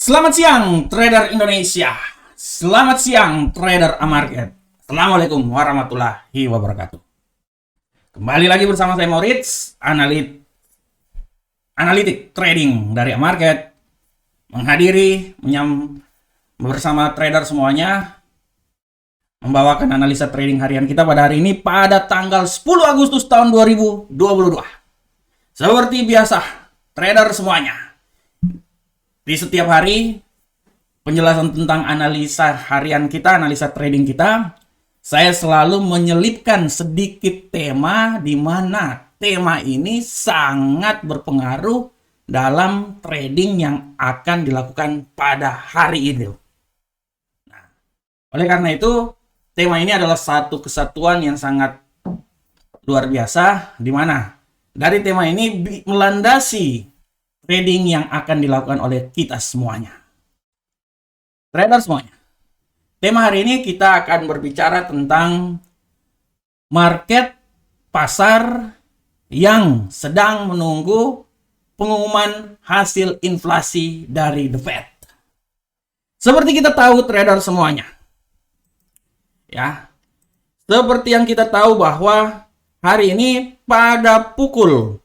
Selamat siang trader Indonesia. Selamat siang trader Amarket. Assalamualaikum warahmatullahi wabarakatuh. Kembali lagi bersama saya Moritz, analitik trading dari Amarket, menghadiri bersama trader semuanya, membawakan analisa trading harian kita pada hari ini pada tanggal 10 Agustus tahun 2022. Seperti biasa, trader semuanya, di setiap hari penjelasan tentang analisa harian kita, analisa trading kita, saya selalu menyelipkan sedikit tema di mana tema ini sangat berpengaruh dalam trading yang akan dilakukan pada hari ini. Nah, oleh karena itu, tema ini adalah satu kesatuan yang sangat luar biasa, di mana dari tema ini melandasi trading yang akan dilakukan oleh kita semuanya. Trader semuanya. Tema hari ini kita akan berbicara tentang market pasar yang sedang menunggu pengumuman hasil inflasi dari The Fed. Seperti kita tahu trader semuanya. Ya. Seperti yang kita tahu bahwa hari ini pada pukul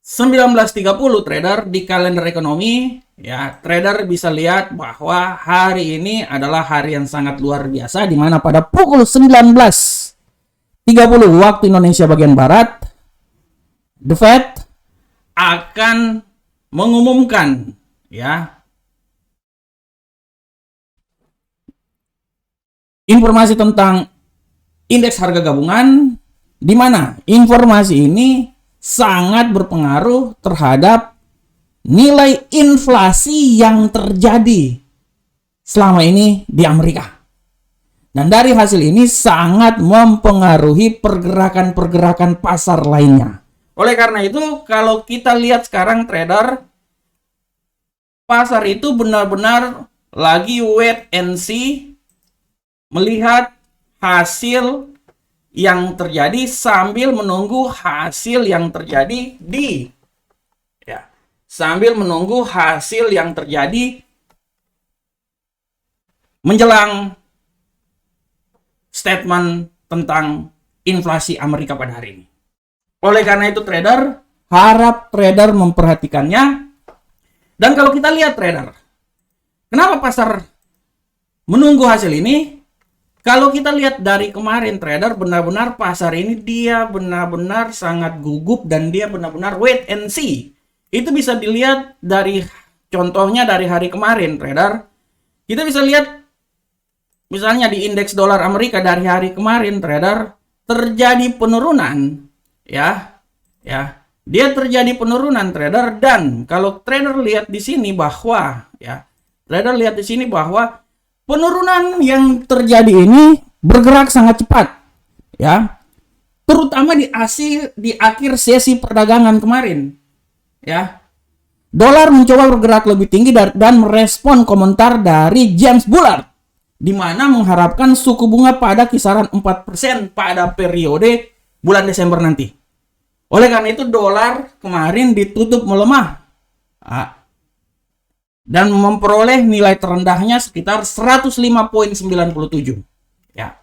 19.30 trader di kalender ekonomi, ya, trader bisa lihat bahwa hari ini adalah hari yang sangat luar biasa, di mana pada pukul 19.30 waktu Indonesia bagian Barat, The Fed akan mengumumkan, ya, informasi tentang indeks harga gabungan, di mana informasi ini sangat berpengaruh terhadap nilai inflasi yang terjadi selama ini di Amerika. Dan dari hasil ini sangat mempengaruhi pergerakan-pergerakan pasar lainnya. Oleh karena itu, kalau kita lihat sekarang trader, pasar itu benar-benar lagi wait and see, melihat hasil yang terjadi sambil menunggu hasil yang terjadi menjelang statement tentang inflasi Amerika pada hari ini. Oleh karena itu trader, harap trader memperhatikannya. Dan kalau kita lihat trader, kenapa pasar menunggu hasil ini? Kalau kita lihat dari kemarin trader, benar-benar pasar ini dia benar-benar sangat gugup dan dia benar-benar wait and see. Itu bisa dilihat dari contohnya dari hari kemarin trader. Kita bisa lihat misalnya di indeks dolar Amerika dari hari kemarin trader terjadi penurunan, ya. Dia terjadi penurunan trader, dan kalau trader lihat di sini bahwa penurunan yang terjadi ini bergerak sangat cepat, ya, terutama di akhir sesi perdagangan kemarin, ya. Dolar mencoba bergerak lebih tinggi dan merespon komentar dari James Bullard, di mana mengharapkan suku bunga pada kisaran 4% pada periode bulan Desember nanti. Oleh karena itu dolar kemarin ditutup melemah, dan memperoleh nilai terendahnya sekitar 105.97. Ya.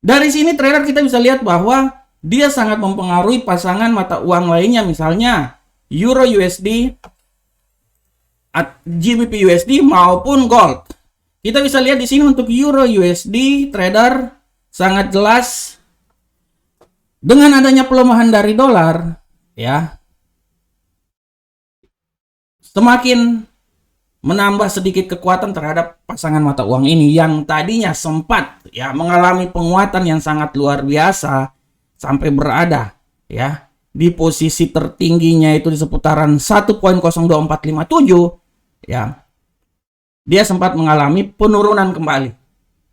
Dari sini trader kita bisa lihat bahwa dia sangat mempengaruhi pasangan mata uang lainnya, misalnya Euro USD, GBP USD maupun Gold. Kita bisa lihat di sini untuk Euro USD trader sangat jelas dengan adanya pelemahan dari dolar, ya, semakin menambah sedikit kekuatan terhadap pasangan mata uang ini yang tadinya sempat, ya, mengalami penguatan yang sangat luar biasa sampai berada, ya, di posisi tertingginya itu di seputaran 1.02457, ya. Dia sempat mengalami penurunan kembali.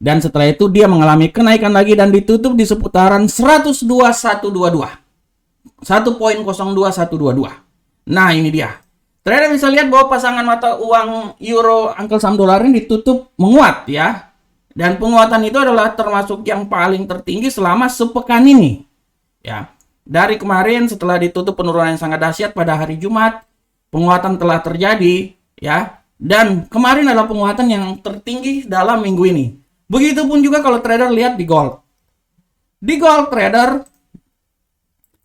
Dan setelah itu dia mengalami kenaikan lagi dan ditutup di seputaran 1.02122. Nah, ini dia. Trader bisa lihat bahwa pasangan mata uang euro Uncle Sam dolar ini ditutup menguat, ya. Dan penguatan itu adalah termasuk yang paling tertinggi selama sepekan ini, ya. Dari kemarin setelah ditutup penurunan yang sangat dahsyat pada hari Jumat, penguatan telah terjadi, ya. Dan kemarin adalah penguatan yang tertinggi dalam minggu ini. Begitupun juga kalau trader lihat di gold. Di gold trader,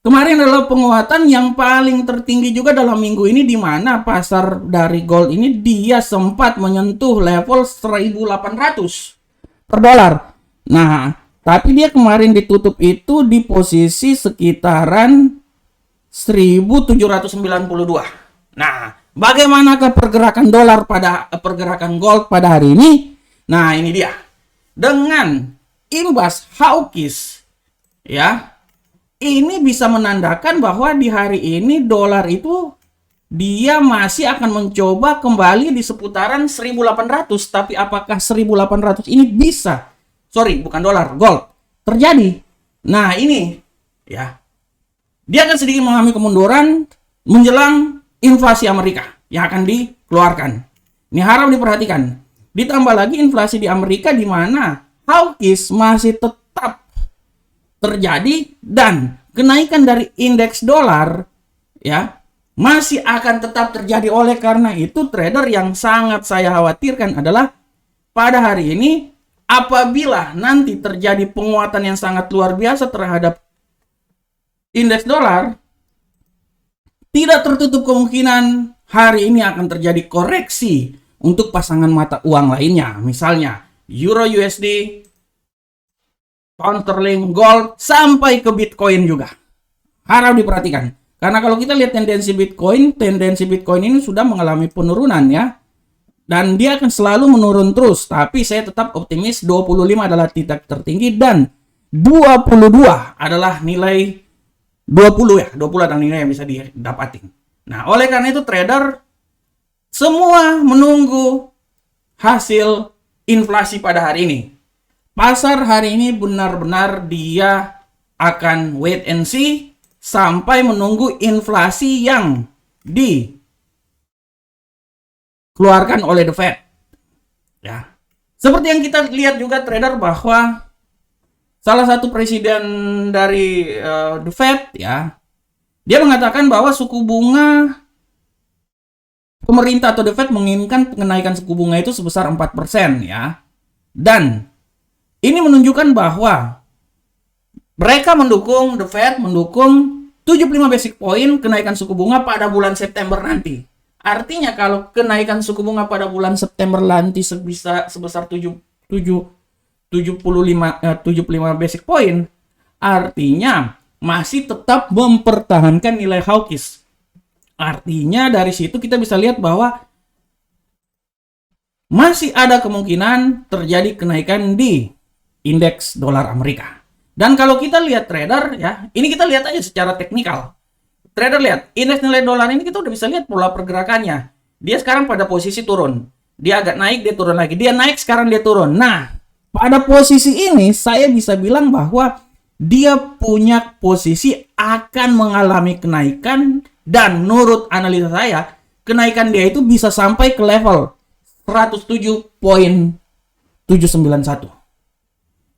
kemarin adalah penguatan yang paling tertinggi juga dalam minggu ini, di mana pasar dari gold ini dia sempat menyentuh level 1.800 per dolar. Nah, tapi dia kemarin ditutup itu di posisi sekitaran 1.792. Nah, bagaimanakah pergerakan dolar pada pergerakan gold pada hari ini? Nah, ini dia. Dengan imbas hawkish, ya, ini bisa menandakan bahwa di hari ini dolar itu dia masih akan mencoba kembali di seputaran 1.800. Tapi apakah 1.800 ini bisa, bukan dolar, gold, terjadi? Nah, ini ya, dia akan sedikit mengalami kemunduran menjelang inflasi Amerika yang akan dikeluarkan. Ini harap diperhatikan. Ditambah lagi inflasi di Amerika, di mana hawkish masih tetap terjadi, dan kenaikan dari indeks dolar ya masih akan tetap terjadi. Oleh karena itu, trader, yang sangat saya khawatirkan adalah pada hari ini, apabila nanti terjadi penguatan yang sangat luar biasa terhadap indeks dolar, tidak tertutup kemungkinan hari ini akan terjadi koreksi untuk pasangan mata uang lainnya. Misalnya Euro USD, Pound Sterling, Gold, sampai ke Bitcoin juga. Harap diperhatikan. Karena kalau kita lihat tendensi Bitcoin ini sudah mengalami penurunan ya. Dan dia akan selalu menurun terus. Tapi saya tetap optimis 25 adalah titik tertinggi dan 22 adalah nilai 20 ya. 20 adalah nilai yang bisa didapatin. Nah, oleh karena itu trader semua menunggu hasil inflasi pada hari ini. Pasar hari ini benar-benar dia akan wait and see sampai menunggu inflasi yang dikeluarkan oleh The Fed. Ya. Seperti yang kita lihat juga trader, bahwa salah satu presiden dari The Fed ya, dia mengatakan bahwa suku bunga pemerintah atau The Fed menginginkan kenaikan suku bunga itu sebesar 4% ya. Dan ini menunjukkan bahwa mereka mendukung, The Fed mendukung 75 basic point kenaikan suku bunga pada bulan September nanti. Artinya kalau kenaikan suku bunga pada bulan September nanti sebesar 75 basic point, artinya masih tetap mempertahankan nilai hawkish. Artinya dari situ kita bisa lihat bahwa masih ada kemungkinan terjadi kenaikan di indeks dolar Amerika. Dan kalau kita lihat trader ya, ini kita lihat aja secara teknikal. Trader lihat, indeks nilai dolar ini kita udah bisa lihat pola pergerakannya. Dia sekarang pada posisi turun. Dia agak naik, dia turun lagi. Dia naik, sekarang dia turun. Nah, pada posisi ini saya bisa bilang bahwa dia punya posisi akan mengalami kenaikan, dan menurut analisa saya, kenaikan dia itu bisa sampai ke level 107.791.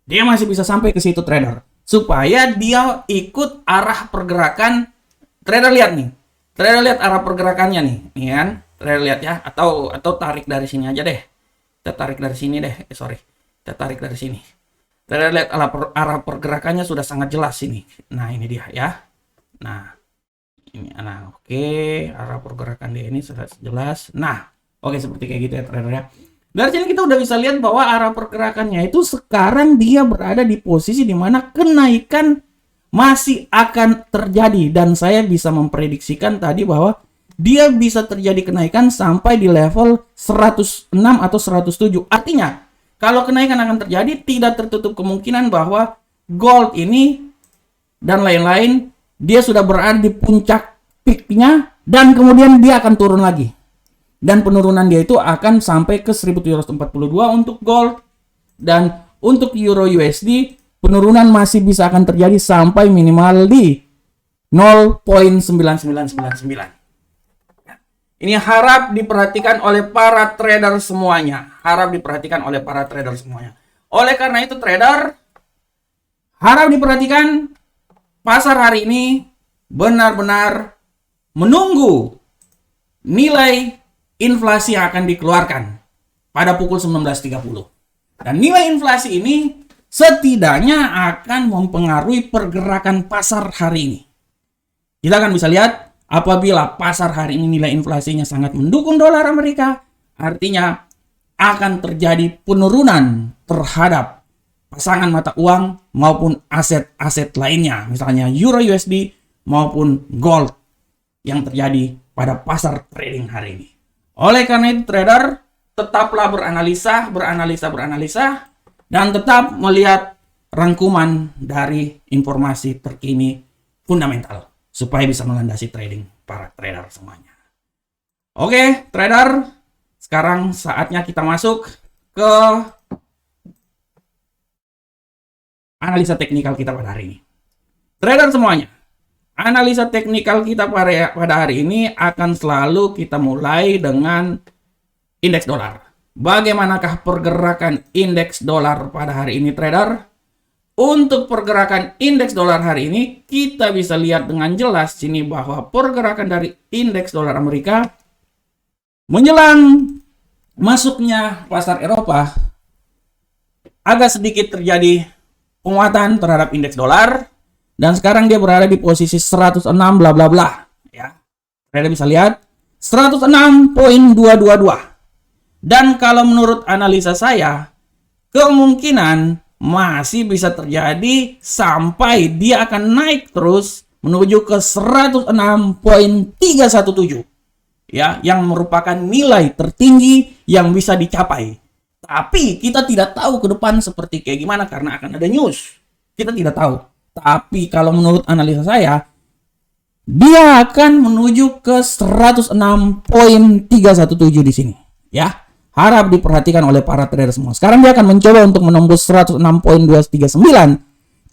Dia masih bisa sampai ke situ trader, supaya dia ikut arah pergerakan. Trader lihat nih, trader lihat arah pergerakannya nih kan, trader lihat ya, atau tarik dari sini aja deh, kita tarik dari sini deh, kita tarik dari sini. Trader lihat arah pergerakannya sudah sangat jelas ini. Nah ini dia ya, nah oke, arah pergerakan dia ini sudah jelas. Nah oke, seperti kayak gitu ya trader ya. Dari sini kita udah bisa lihat bahwa arah pergerakannya itu sekarang dia berada di posisi di mana kenaikan masih akan terjadi, dan saya bisa memprediksikan tadi bahwa dia bisa terjadi kenaikan sampai di level 106 atau 107. Artinya, kalau kenaikan akan terjadi, tidak tertutup kemungkinan bahwa gold ini dan lain-lain dia sudah berada di puncak peaknya, dan kemudian dia akan turun lagi. Dan penurunan dia itu akan sampai ke 1742 untuk gold, dan untuk Euro USD penurunan masih bisa akan terjadi sampai minimal di 0.9999. Ini harap diperhatikan oleh para trader semuanya. Oleh karena itu trader, harap diperhatikan, pasar hari ini benar-benar menunggu nilai inflasi yang akan dikeluarkan pada pukul 19.30. Dan nilai inflasi ini setidaknya akan mempengaruhi pergerakan pasar hari ini. Kita akan bisa lihat apabila pasar hari ini nilai inflasinya sangat mendukung dolar Amerika, artinya akan terjadi penurunan terhadap pasangan mata uang maupun aset-aset lainnya, misalnya Euro USD maupun gold yang terjadi pada pasar trading hari ini. Oleh karena itu trader, tetaplah beranalisa, dan tetap melihat rangkuman dari informasi terkini fundamental supaya bisa melandasi trading para trader semuanya. Oke, trader, sekarang saatnya kita masuk ke analisa teknikal kita pada hari ini. Trader semuanya, analisa teknikal kita pada hari ini akan selalu kita mulai dengan indeks dolar. Bagaimanakah pergerakan indeks dolar pada hari ini, trader? Untuk pergerakan indeks dolar hari ini, kita bisa lihat dengan jelas sini bahwa pergerakan dari indeks dolar Amerika menjelang masuknya pasar Eropa agak sedikit terjadi penguatan terhadap indeks dolar, dan sekarang dia berada di posisi 106 bla bla bla, ya. Trader bisa lihat 106.222. Dan kalau menurut analisa saya, kemungkinan masih bisa terjadi sampai dia akan naik terus menuju ke 106.317. Ya, yang merupakan nilai tertinggi yang bisa dicapai. Tapi kita tidak tahu ke depan seperti kayak gimana karena akan ada news. Kita tidak tahu. Tapi kalau menurut analisa saya, dia akan menuju ke 106.317 di sini. Ya. Harap diperhatikan oleh para trader semua. Sekarang dia akan mencoba untuk menembus 106.239.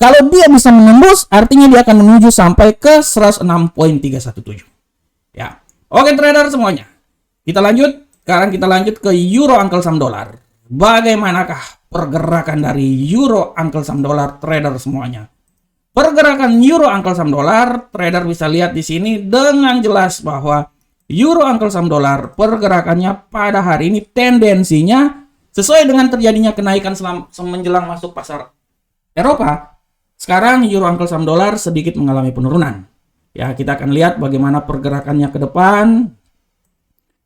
Kalau dia bisa menembus, artinya dia akan menuju sampai ke 106.317. Ya. Oke trader semuanya. Kita lanjut. Sekarang kita lanjut ke euro angkel saham dolar. Bagaimanakah pergerakan dari euro angkel saham dolar, trader semuanya? Pergerakan euro angkel saham dolar, trader bisa lihat di sini dengan jelas bahwa euro angkel saham dolar pergerakannya pada hari ini tendensinya sesuai dengan terjadinya kenaikan menjelang masuk pasar Eropa. Sekarang euro angkel saham dolar sedikit mengalami penurunan. Ya, kita akan lihat bagaimana pergerakannya ke depan.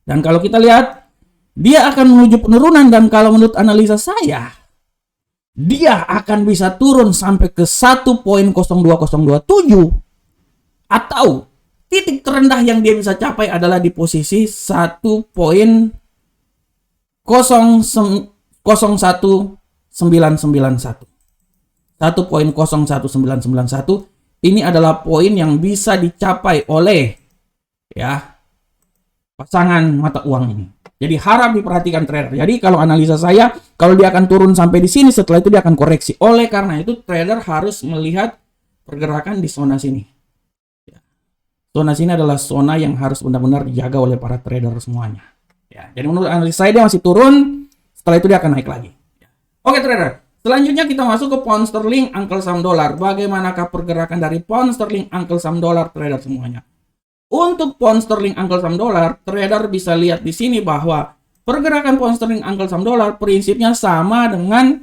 Dan kalau kita lihat, dia akan menuju penurunan, dan kalau menurut analisa saya, dia akan bisa turun sampai ke 1.02027 atau titik terendah yang dia bisa capai adalah di posisi 1.01991. 1.01991 ini adalah poin yang bisa dicapai oleh ya pasangan mata uang ini. Jadi harap diperhatikan trader. Jadi kalau analisa saya, kalau dia akan turun sampai di sini, setelah itu dia akan koreksi. Oleh karena itu trader harus melihat pergerakan di zona sini. Zona sini adalah zona yang harus benar-benar dijaga oleh para trader semuanya. Ya, jadi menurut analisa saya dia masih turun, setelah itu dia akan naik lagi. Oke trader, selanjutnya kita masuk ke pound sterling angkel saham dolar. Bagaimanakah pergerakan dari pound sterling angkel saham dolar, trader semuanya? Untuk pound sterling angkel saham dolar, trader bisa lihat di sini bahwa pergerakan pound sterling angkel saham dolar prinsipnya sama dengan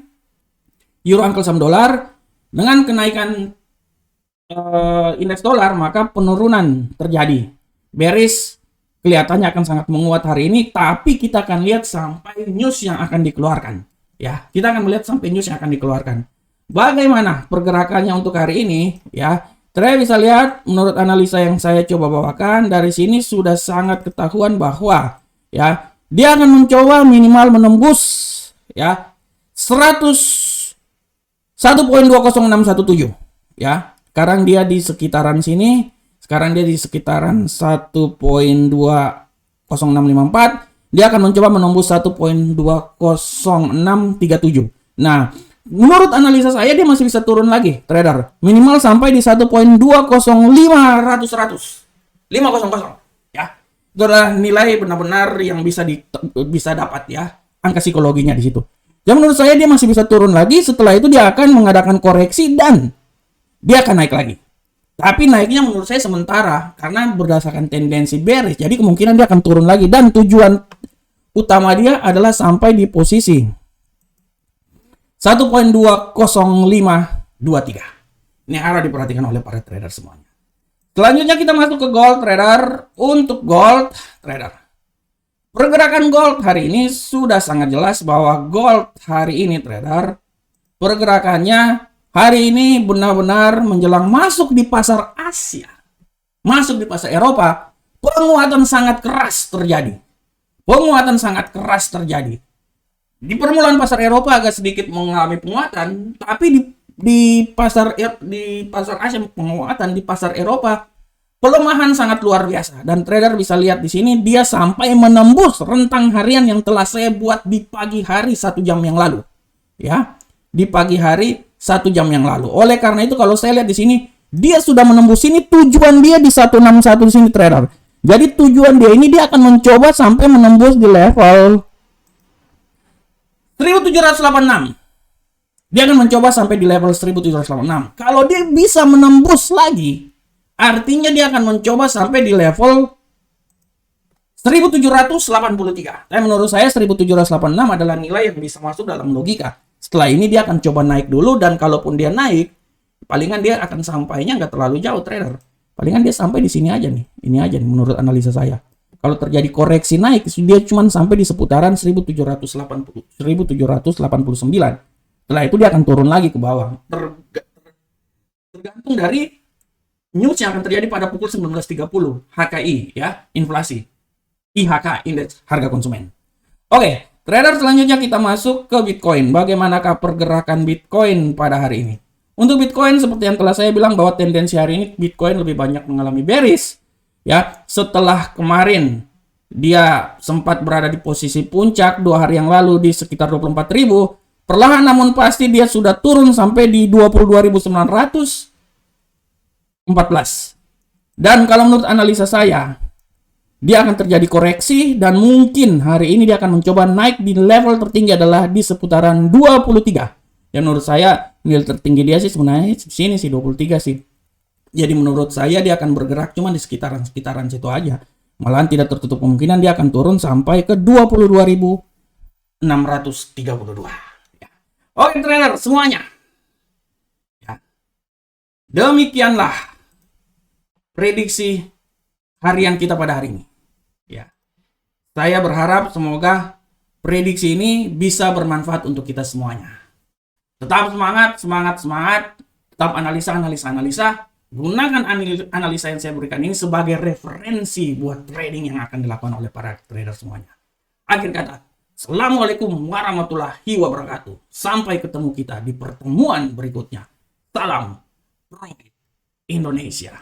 euro angkel saham dolar. Dengan kenaikan indeks dolar, maka penurunan terjadi. Bearish kelihatannya akan sangat menguat hari ini, tapi kita akan lihat sampai news yang akan dikeluarkan. Ya, kita akan melihat sampai news yang akan dikeluarkan. Bagaimana pergerakannya untuk hari ini? Ya, trader bisa lihat menurut analisa yang saya coba bawakan dari sini sudah sangat ketahuan bahwa ya dia akan mencoba minimal menembus ya 101.20617 ya. Sekarang dia di sekitaran sini. Sekarang dia di sekitaran 1.20654. Dia akan mencoba menembus 1.20637. Nah, menurut analisa saya dia masih bisa turun lagi, trader. Minimal sampai di 1.20500. 500. Ya. Itu adalah nilai benar-benar yang bisa dapat ya. Angka psikologinya di situ. Dan menurut saya dia masih bisa turun lagi. Setelah itu dia akan mengadakan koreksi dan dia akan naik lagi. Tapi naiknya menurut saya sementara karena berdasarkan tendensi bearish. Jadi kemungkinan dia akan turun lagi dan tujuan utama dia adalah sampai di posisi 1.20523. Ini harus diperhatikan oleh para trader semuanya. Selanjutnya kita masuk ke gold trader. Untuk gold trader, pergerakan gold hari ini sudah sangat jelas bahwa gold hari ini trader, pergerakannya hari ini benar-benar menjelang masuk di pasar Asia, masuk di pasar Eropa, penguatan sangat keras terjadi. Penguatan sangat keras terjadi. Di permulaan pasar Eropa agak sedikit mengalami penguatan, tapi di pasar Asia penguatan, di pasar Eropa pelemahan sangat luar biasa. Dan trader bisa lihat di sini dia sampai menembus rentang harian yang telah saya buat di pagi hari 1 jam yang lalu. Ya, di pagi hari 1 jam yang lalu. Oleh karena itu kalau saya lihat di sini dia sudah menembus ini, tujuan dia di 161 di sini trader. Jadi tujuan dia ini dia akan mencoba sampai menembus di level 1786. Dia akan mencoba sampai di level 1786. Kalau dia bisa menembus lagi, artinya dia akan mencoba sampai di level 1783. Tapi menurut saya 1786 adalah nilai yang bisa masuk dalam logika. Setelah ini dia akan coba naik dulu, dan kalaupun dia naik, palingan dia akan sampainya nggak terlalu jauh trader. Palingan dia sampai di sini aja nih. Ini aja nih menurut analisa saya. Kalau terjadi koreksi naik, dia cuma sampai di seputaran 1789. Setelah itu dia akan turun lagi ke bawah. Tergantung dari news yang akan terjadi pada pukul 19.30 HKI ya, inflasi. IHK, indeks harga konsumen. Oke, trader selanjutnya kita masuk ke Bitcoin. Bagaimanakah pergerakan Bitcoin pada hari ini? Untuk Bitcoin seperti yang telah saya bilang bahwa tendensi hari ini Bitcoin lebih banyak mengalami bearish. Ya, setelah kemarin dia sempat berada di posisi puncak 2 hari yang lalu di sekitar 24.000, perlahan namun pasti dia sudah turun sampai di 22.914. Dan kalau menurut analisa saya, dia akan terjadi koreksi dan mungkin hari ini dia akan mencoba naik di level tertinggi adalah di seputaran 23. Dan menurut saya nilai tertinggi dia sih sebenarnya di sini sih 23 sih. Jadi menurut saya dia akan bergerak cuma di sekitaran situ aja. Malahan tidak tertutup kemungkinan dia akan turun sampai ke 22.632. Ya. Oke trader semuanya. Ya. Demikianlah prediksi harian kita pada hari ini. Ya. Saya berharap semoga prediksi ini bisa bermanfaat untuk kita semuanya. Tetap semangat. Tetap analisa. Gunakan analisa yang saya berikan ini sebagai referensi buat trading yang akan dilakukan oleh para trader semuanya. Akhir kata, Assalamualaikum warahmatullahi wabarakatuh. Sampai ketemu kita di pertemuan berikutnya. Salam Profit Indonesia.